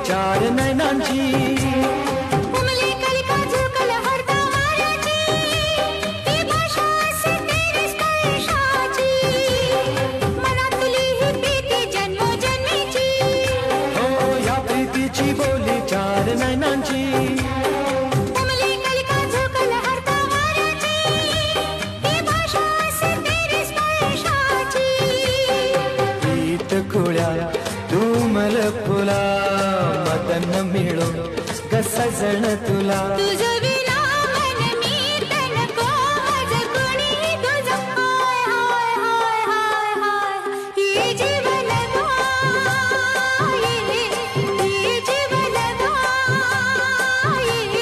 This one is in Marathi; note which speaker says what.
Speaker 1: चार नैनांची
Speaker 2: उमले कलिका झुकल हरता वाऱ्याची ही भाषा असते स्पर्शाची मनातली ही प्रीती जन्मोजन्मीची
Speaker 1: हो या प्रीतीची बोली चार नैनांची
Speaker 2: उमले कलिका झुकल हरता वाऱ्याची ही भाषा असते स्पर्शाची
Speaker 1: प्रीत खुळ्या तुमल फुला मदन मिळो कसा जण तुला
Speaker 2: तुझं